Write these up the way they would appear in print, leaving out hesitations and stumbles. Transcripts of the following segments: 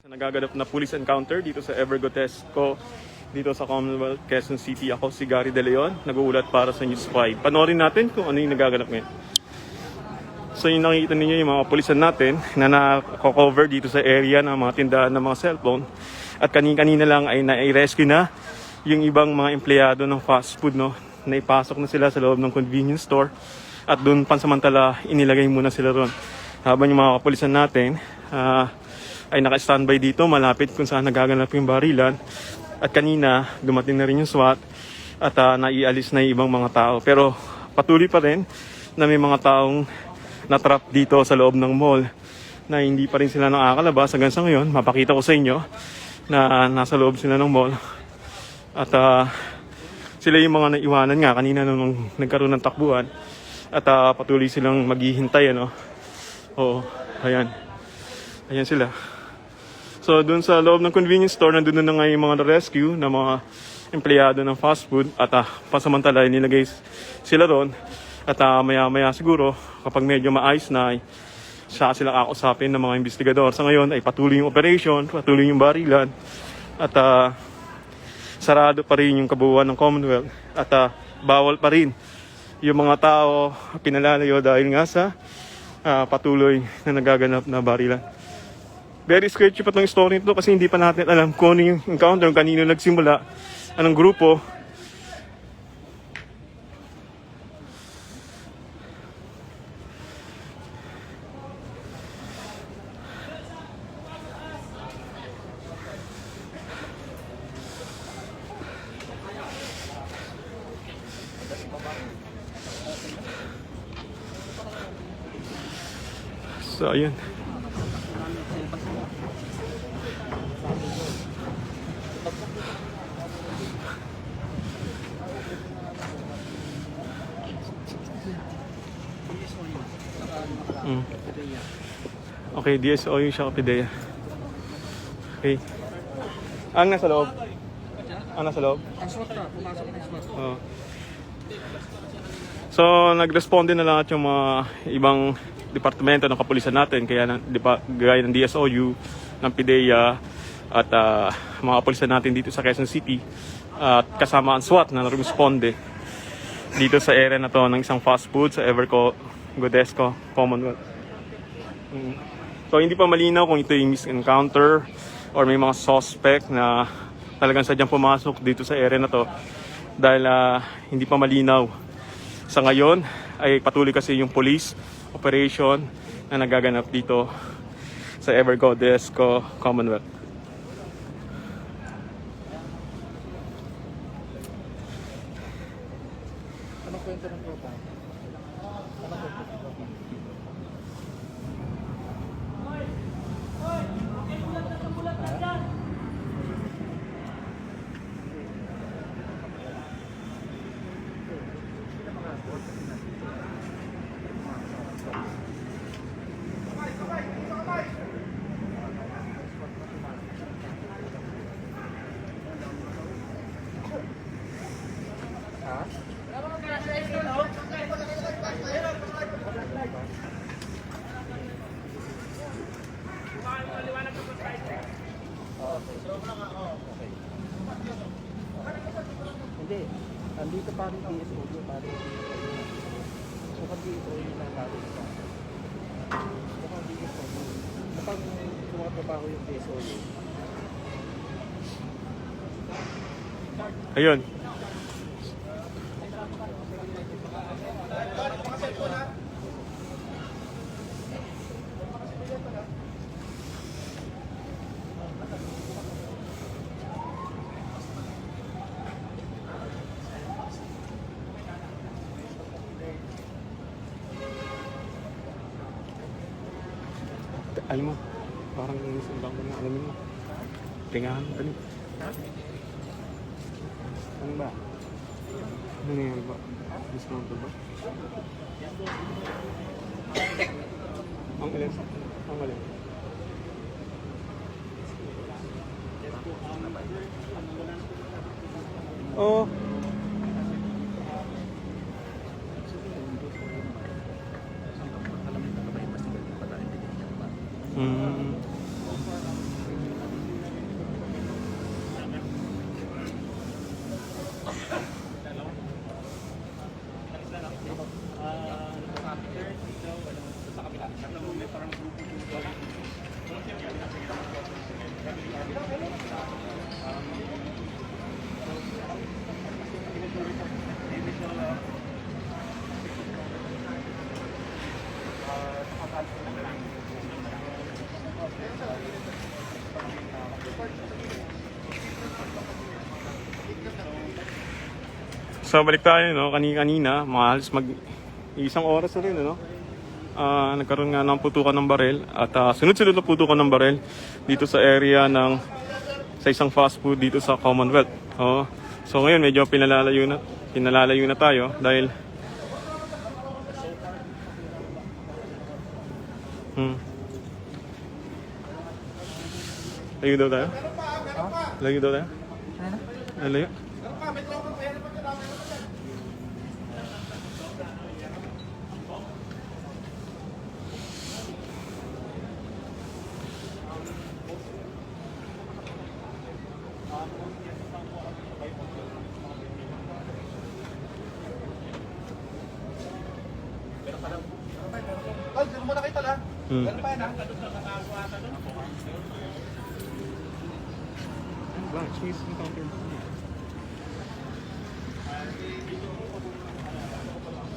Nagaganap na police encounter dito sa Evergotesco dito sa Commonwealth, Quezon City. Ako si Gary De Leon, nag-uulat para sa News 5. Panoorin natin kung ano yung nagaganap ngayon. So yung nakikita ninyo yung mga pulisan natin na nako-cover dito sa area ng mga tindahan ng mga cellphone. At kanina lang ay na-rescue na yung ibang mga empleyado ng fast food, no? Naipasok na sila sa loob ng convenience store at doon pansamantala inilagay muna sila ron. Habang yung mga kapulisan natin ay naka-standby dito malapit kung saan nagaganap yung barilan. At kanina dumating na rin yung SWAT at naialis na yung ibang mga tao. Pero patuloy pa rin na may mga taong na-trap dito sa loob ng mall na hindi pa rin sila nakakalabas. Hanggang sa ngayon, mapakita ko sa inyo na nasa loob sila ng mall. At sila yung mga naiwanan nga kanina nung nagkaroon ng takbuhan. At patuloy silang maghihintay, ano. Oo, ayan. Ayan sila. So, dun sa loob ng convenience store, nandun na nga yung mga rescue na mga empleyado ng fast food. At pasamantala, nilagay sila doon. At maya-maya siguro, kapag medyo maayos na, siya sila kakausapin ng mga investigador. Sa ngayon, ay patuloy yung operation, patuloy yung barilan. At sarado pa rin yung kabuuan ng Commonwealth. At bawal pa rin yung mga tao pinalalayo dahil nga sa patuloy na nagaganap na barilan. Very sketchy pa itong story nito kasi hindi pa natin alam kung ano yung encounter, kanino nagsimula, anong grupo. So, ayun. Okay, DSO yung siya Pidea. Okay. Ang nasa loob? Ang nasa loob? Ang SWAT na, pumasok ng SWAT. Oh. So, nag-responde na lahat yung mga ibang departamento ng kapulisan natin, kaya gaya ng DSOU, ng PIDEA, at mga kapulisan natin dito sa Quezon City, at kasama ang SWAT na responde dito sa area na to ng isang fast food sa Evergotesco, Commonwealth. So, hindi pa malinaw kung ito yung misencounter or may mga suspect na talagang sadyang pumasok dito sa area na to dahil hindi pa malinaw. Sa ngayon ay patuloy kasi yung police operation na nagaganap dito sa Evergotesco, Commonwealth. Anong kwento ng tropa? Hindi, andito pa rin DSOU, pare. Mukhang DSOU na pare. Mukhang DSOU. Mukhang sumatrabaho yung DSOU. Ayun. Alam mo, parang simbang ko na, alam mo, tingahan mo, ano? Ano ba? Ano nangyayari ba? Discount ba? Ang alin? Ang alin? Oo. So balik tayo, no? Kanina, mga halos isang oras na rin, no? Nagkaroon nga ng putukan ng barel at sunod-sunod na putukan ng barel dito sa area sa isang fast food dito sa Commonwealth. Oh. So ngayon medyo pinalalayo na tayo dahil layo daw tayo? Layo daw tayo? Layo? Tol, dito muna kayo tol ha. Ganun pa yan ha.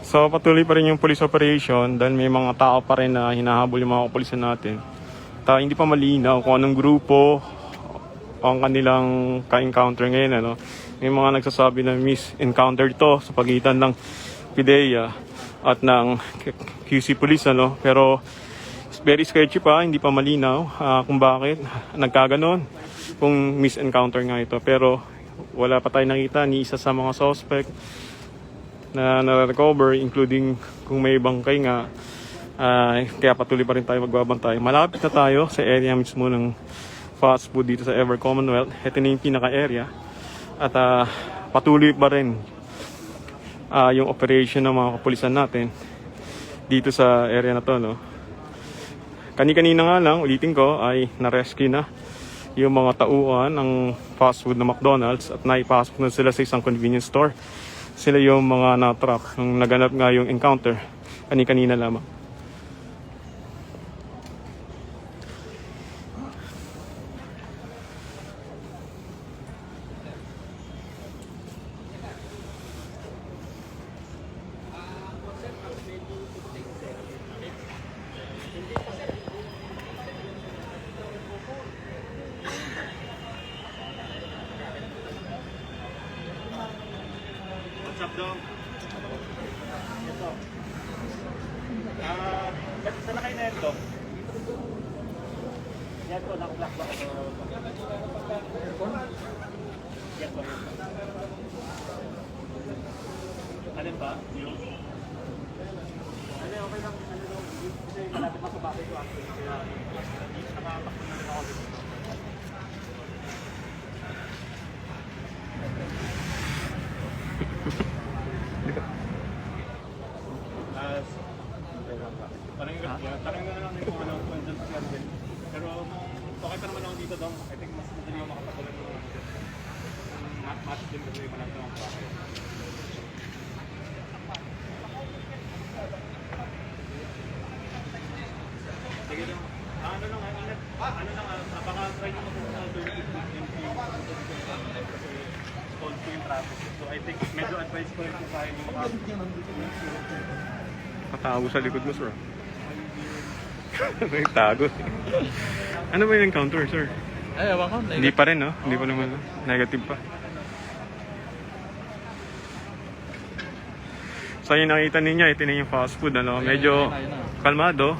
So patuloy pa rin yung police operation dahil may mga tao pa rin na hinahabol yung mga kapulisan natin. Hindi pa malinaw kung anong grupo ang kanilang ka-encounter ngayon. Ano? May mga nagsasabi na miss-encounter to sa pagitan ng PIDEA at ng QC Police. Ano? Pero very sketchy pa, hindi pa malinaw kung bakit nagkaganon, kung miss-encounter nga ito. Pero wala pa tayo nakita ni isa sa mga suspect na na-recover, including kung may bangkay nga. Kaya patuloy pa rin tayo magbabantay. Malapit na tayo sa area mismo ng fast food dito sa Ever Commonwealth. Ito na yung pinaka-area. At patuloy pa rin yung operation ng mga kapulisan natin dito sa area na to. No? Kani-kanina nga lang, ulitin ko, ay na-rescue na yung mga tauhan ng fast food na McDonald's at naipasok na sila sa isang convenience store. Sila yung mga na-trap nung naganap nga yung encounter kani-kanina lamang. What's up, dog? Ito. Ba't saan na kayo na ito? Yan po, naka-black ba? Aircon? Yan po. Alin ba? Yung? Ano, okay lang. Ano lang. Kasi malapit na sa bakit ko actually. Kaya nakatakbo na rin ako dito. Tanong na lang kung ano kung dyan si Arvin. Pero okay pa naman ako dito daw. I think mas madali ako makapatuloy ng match din kasi malaki ang bakit. Sige lang. Ano lang, ingat. Ano lang, napaka-try nyo po sa 30 kasi cold po yung traffic. So I think medyo advice ko rin kung kaya nyo Katago sa likod mo, sir. May tago. Ano ba yung encounter, sir? Ay, ewan ko. Hindi pa rin, no? Hindi pa naman, no? Negative pa. So, yung nakita ninyo, ito na yung fast food, ano? Medyo kalmado.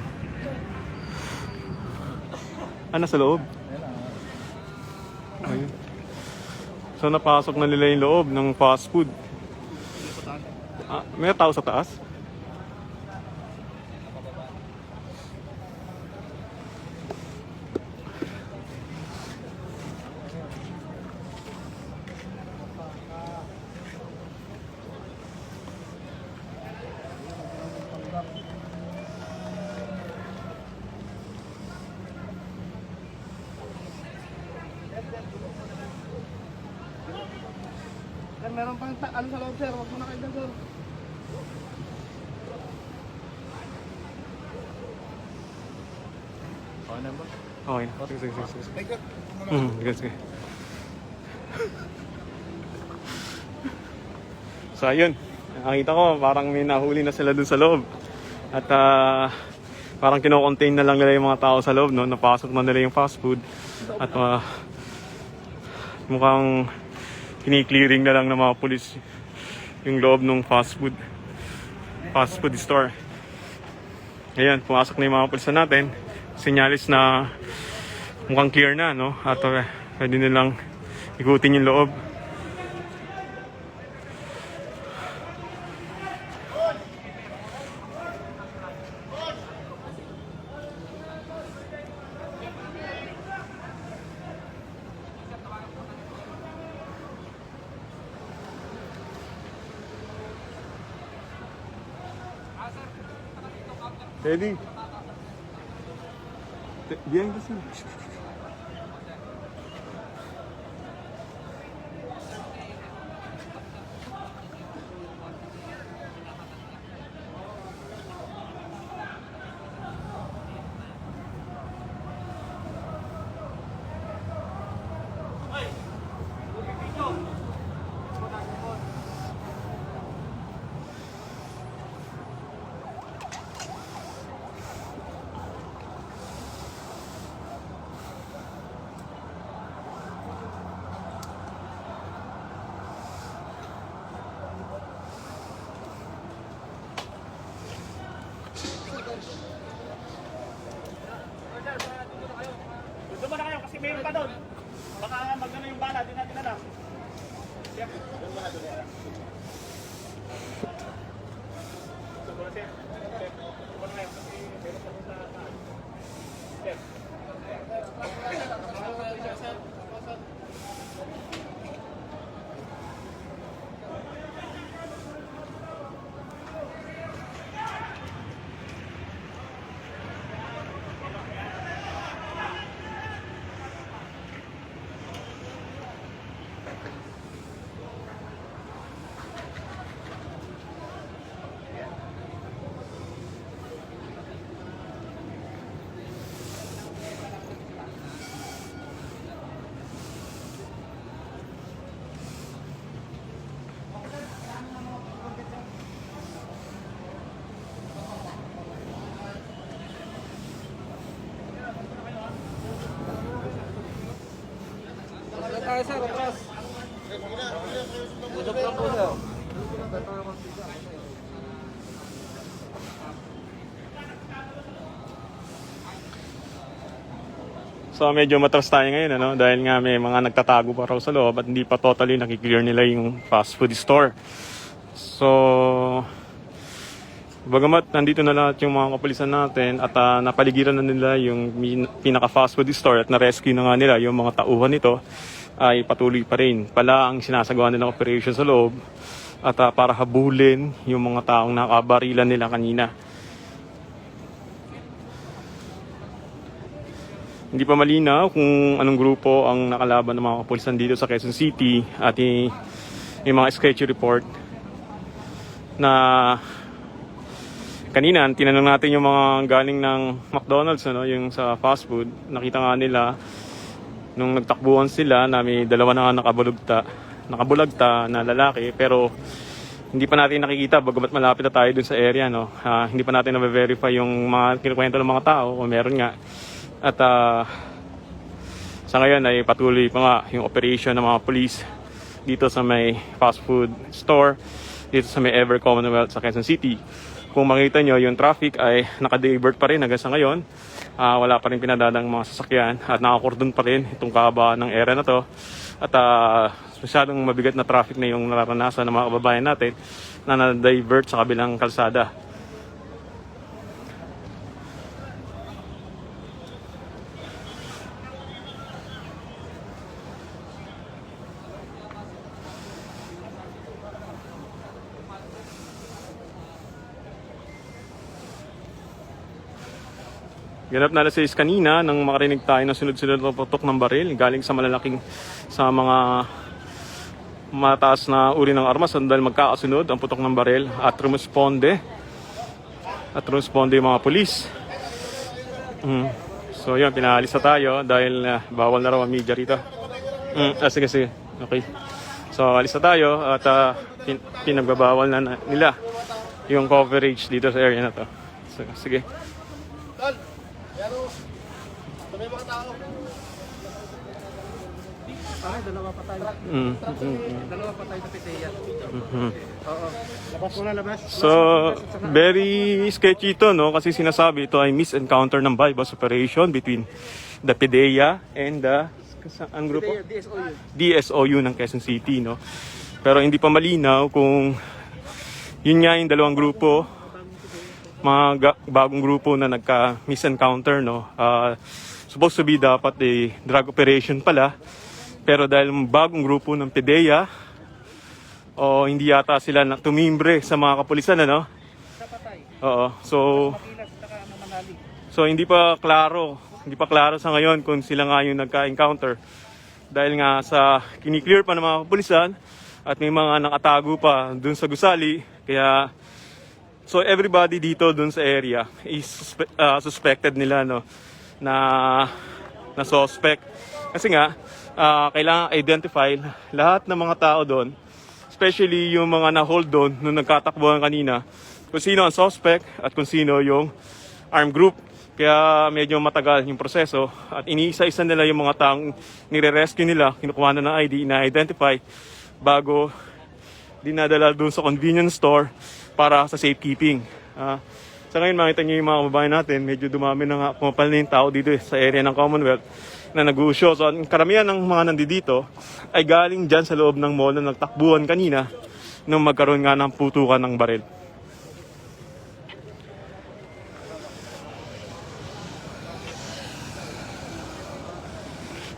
Ano sa loob? Ayun. So, napasok na nila yung loob ng fast food. May tao sa taas? Meron pang ano sa loob, sir. Huwag mo na kayo dyan, sir. Okay na ba? Okay. Sige. Thank you. Sige. So ayun, nakita ko parang may nahuli na sila dun sa loob. At parang kino-contain na lang nila yung mga tao sa loob, no? Napasok na nila yung fast food. At mukhang kini-clearing na lang ng mga pulis yung loob ng fast food store. Ayan, pumasok na yung mga pulisan natin. Sinyalis na mukhang clear na, no? At pwede nilang ikutin yung loob. Ready? Bien kasi. Doon muna kayo kasi mayroon pa doon. Baka magano yung bala, di natin alam. Chef, doon muna doon. So, doon chef. Chef, doon muna kayo kasi mayroon pa doon sa chef. Tayo sir, atras. Udok lang po daw. So medyo matras tayo ngayon, ano? Dahil nga may mga nagtatago pa raw sa loob at hindi pa totally nakiklear nila yung fast food store. So bagamat nandito na lahat yung mga kapulisan natin at napaligiran na nila yung pinaka fast food store at na-rescue na nga nila yung mga tauhan nito, ay patuloy pa rin pala ang sinasagawa nilang operation sa loob at para habulin yung mga taong nakabarilan nila kanina. Hindi pa malinaw kung anong grupo ang nakalaban ng mga kapulisan dito sa Quezon City at yung mga sketchy report na kanina tinanong natin yung mga galing ng McDonald's, ano, yung sa fast food. Nakita nga nila nung nagtakbuhan sila na may dalawa na nakabulagta na lalaki, pero hindi pa natin nakikita bagamat malapit na tayo dun sa area, no. Hindi pa natin na-verify yung mga kinukwento ng mga tao kung meron nga. At sa ngayon ay patuloy pa nga yung operation ng mga police dito sa may fast food store dito sa may Ever Commonwealth sa Quezon City. Kung makita nyo, yung traffic ay naka-divert pa rin hanggang sa ngayon. Wala pa rin pinadadang mga sasakyan at nakakordon pa rin itong kahabaan ng area na to. At masyadong mabigat na traffic na yung nararanasan ng mga kababayan natin na na-divert sa kabilang kalsada. Ganap na alas 6 kanina nang makarinig tayo na sunod-sunod na putok ng baril galing sa mga mataas na uri ng armas dahil magkakasunod ang putok ng baril at rumusponde yung mga pulis. So yun, pinaalis na tayo dahil bawal na raw ang media rito. Sige. Okay. So alis na tayo at pinagbabawal na nila yung coverage dito sa area na to. So, sige. Pero, may mga tao. Pare, dalawa pa tayo. Dalawa pa tayo sa PIDEA. Oo. Labas mo na, labas. So, very sketchy ito, no? Kasi sinasabi ito ay misencounter ng bypass operation between the PIDEA and the ang grupo? PIDEA, DSOU. DSOU ng Quezon City, no? Pero hindi pa malinaw kung yun nga yung dalawang grupo, mga bagong grupo na nagka-misencounter, no? Supposed to be dapat drug operation pala, pero dahil bagong grupo ng PIDEA, o hindi yata sila na tumimbre sa mga kapulisan, ano? Oo. So hindi pa klaro sa ngayon kung sila nga yung nagka-encounter. Dahil nga sa kiniklear pa ng mga kapulisan at may mga nakatago pa dun sa gusali. Kaya, so everybody dito dun sa area is suspected nila, no? Na suspect. Kasi nga, kailangan identify lahat ng mga tao doon, especially yung mga na-hold doon nung nagkatakbuhan kanina, kung sino ang suspect at kung sino yung armed group. Kaya medyo matagal yung proseso at iniisa-isa nila yung mga taong nire-rescue nila, kinukuha na ng ID, na-identify bago dinadala doon sa convenience store para sa safekeeping. Sa ngayon makita niyo yung mga kababayan natin, medyo dumami na nga, pumapal na yung tao dito sa area ng Commonwealth na nag-uusyo. So ang karamihan ng mga nandito ay galing dyan sa loob ng mall na nagtakbuhan kanina nung magkaroon nga ng putukan ng baril.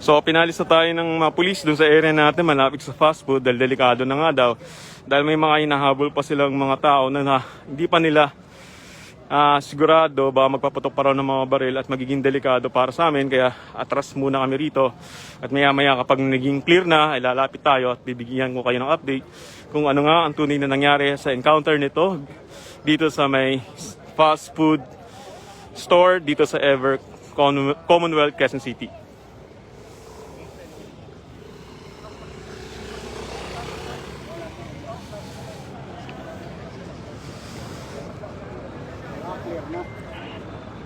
So pinalis na tayo ng mga pulis dun sa area natin malapit sa fast food dahil delikado na nga daw. Dahil may mga hinahabol pa silang mga tao na hindi pa nila sigurado ba magpaputok pa raw ng mga baril at magiging delikado para sa amin. Kaya atras muna kami rito at maya maya kapag naging clear na ay lalapit tayo at bibigyan ko kayo ng update kung ano nga ang tunay na nangyari sa encounter nito dito sa may fast food store dito sa Commonwealth, Quezon City.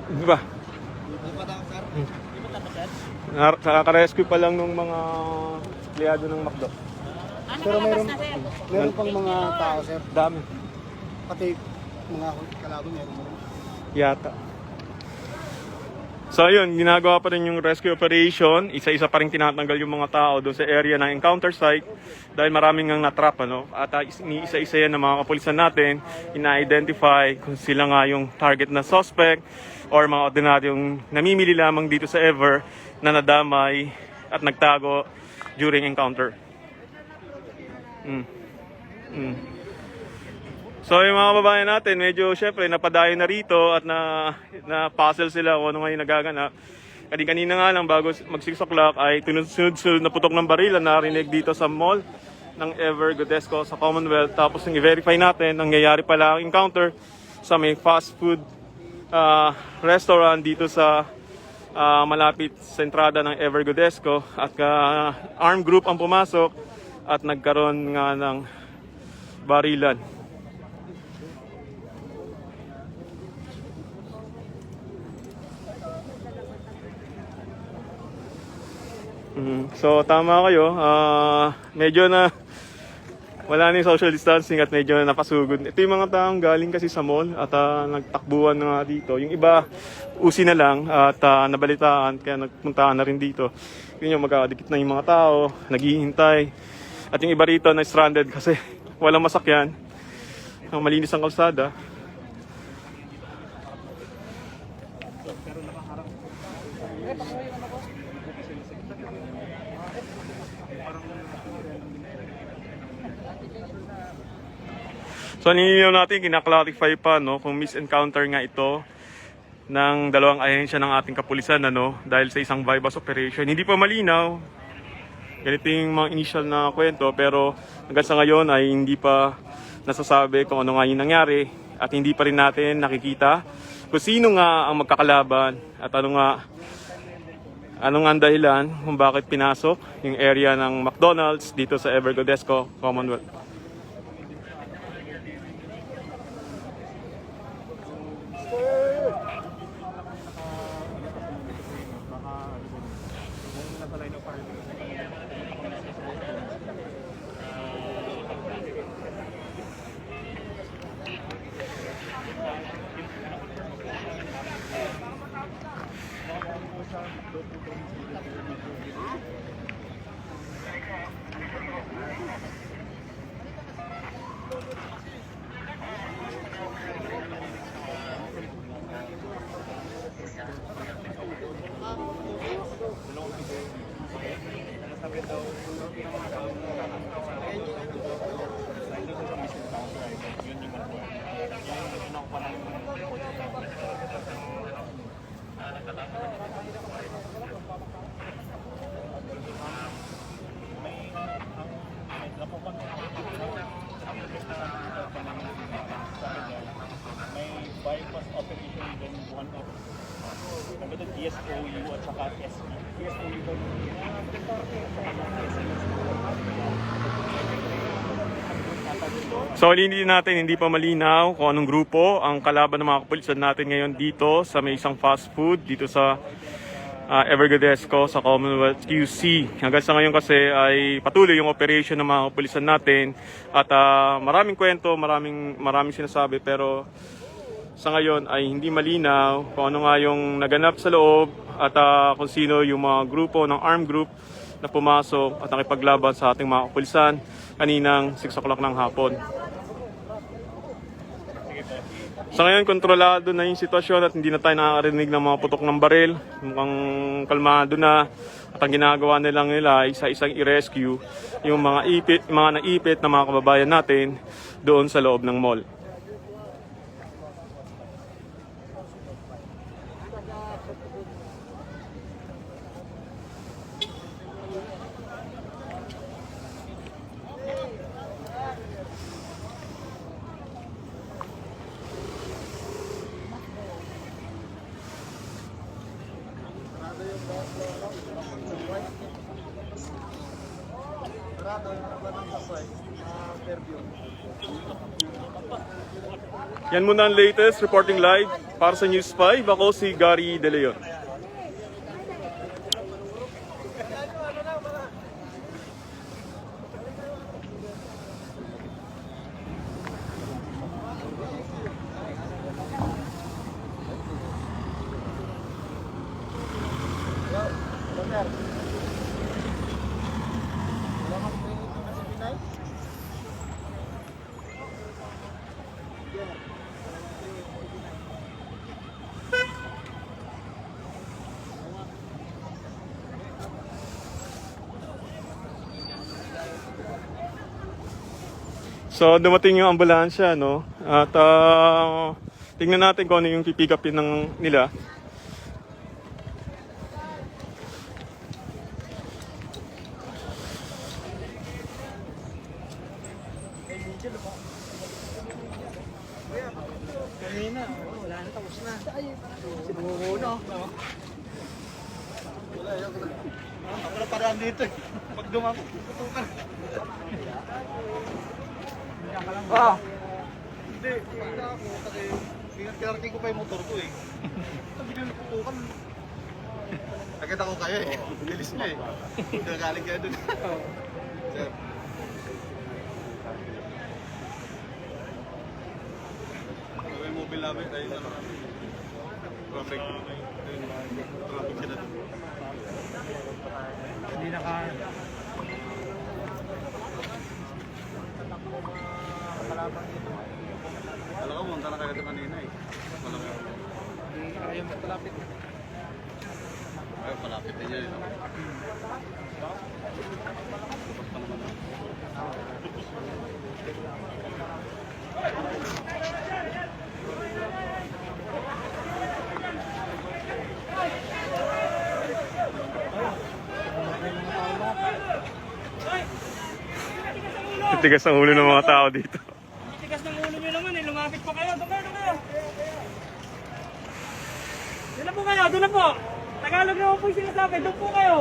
Di ba? Nakaka-rescue pa lang nung mga empleyado ng McDo. Pero meron pang mga tao, sir. Dami. Pati mga kalaban meron mo rin. Yata. So ayun, ginagawa pa rin yung rescue operation. Isa-isa pa rin tinatanggal yung mga tao doon sa area ng encounter site dahil maraming ngang natrap, ano? At isa-isa yan ng mga kapulisan natin, ina-identify kung sila nga yung target na suspect or mga ordinaryong namimili lamang dito sa Ever na nadamay at nagtago during encounter. So yung mga kababayan natin, medyo syempre napadayo na rito at na-puzzle sila kung ano nga yung nagaganap. Kanina nga lang bago mag 6 o'clock ay sunod-sunod na putok ng baril na narinig dito sa mall ng Ever Godesco sa Commonwealth. Tapos nang i-verify natin, nangyayari pala ang encounter sa may fast food restaurant dito sa malapit sa entrada ng Ever Godesco at armed group ang pumasok at nagkaroon nga ng barilan. So tama kayo, medyo na wala na yung social distancing at medyo napasugod. Ito yung mga taong galing kasi sa mall at nagtakbuhan na nga dito. Yung iba, usi na lang at nabalitaan kaya nagpuntaan na rin dito. Yun yung magkakadikit na yung mga tao, naghihintay. At yung iba rito na stranded kasi walang masakyan. Ang malinis ang kalsada. So ninyo natin, kinaklarify pa, no, kung misencounter nga ito ng dalawang ahensya ng ating kapulisan, ano, dahil sa isang bypass operation. Hindi pa malinaw. Ganito yung mga initial na kwento, pero hanggang sa ngayon ay hindi pa nasasabi kung ano nga yung nangyari at hindi pa rin natin nakikita kung sino nga ang magkakalaban at ano nga ang dahilan kung bakit pinasok yung area ng McDonald's dito sa Ever Godesco, Commonwealth. sabi daw, yun yung ano. Yung kinukuha ng may bypass operation din one of sabi doon DSOU at saka SE. DSOU doon So hindi pa malinaw kung anong grupo ang kalaban ng mga kapulisan natin ngayon dito sa may isang fast food dito sa Evergodesco sa Commonwealth QC. Hanggang sa ngayon kasi ay patuloy yung operation ng mga kapulisan natin at maraming kwento, maraming sinasabi pero sa ngayon ay hindi malinaw kung ano nga yung naganap sa loob at kung sino yung mga grupo ng armed group na pumasok at nakipaglaban sa ating mga kapulisan kaninang 6 o'clock ng hapon. Sa ngayon, kontrolado na yung sitwasyon at hindi na tayo nakakarinig ng mga putok ng baril. Mukhang kalmado na at ang ginagawa nila ay isa-isang i-rescue yung mga naipit na mga kababayan natin doon sa loob ng mall. Yan muna ang latest reporting live para sa News 5. Ako si Gary De Leon. So dumating yung ambulansya, no? At tingnan natin kung ano yung pipick upin nila. kanina, wala na, tapos na. Sinuno. Wala, ako na paraan dito. Pag dumako, tutukan. Hindi, wala ako kasi kinarking ko pa yung motor ko eh. Sabi nyo naputukan. Nakita ko kayo eh. Bilis nyo eh. Nagaling kayo dun. Sir. May mobile namin tayo sa traffic. Traffic sila dun. Hindi naka... Alam ko, munta na kayo ito kanina eh. Malaki ako. Ayaw mo palapit. Ayaw palapit din yan. Titigas ang ulo ng mga tao dito. Tigas ng ulo nyo naman eh, lumapit pa kayo. Doon kayo. Doon na po kayo, doon na po. Tagalog naman po yung sinasabi, doon po kayo.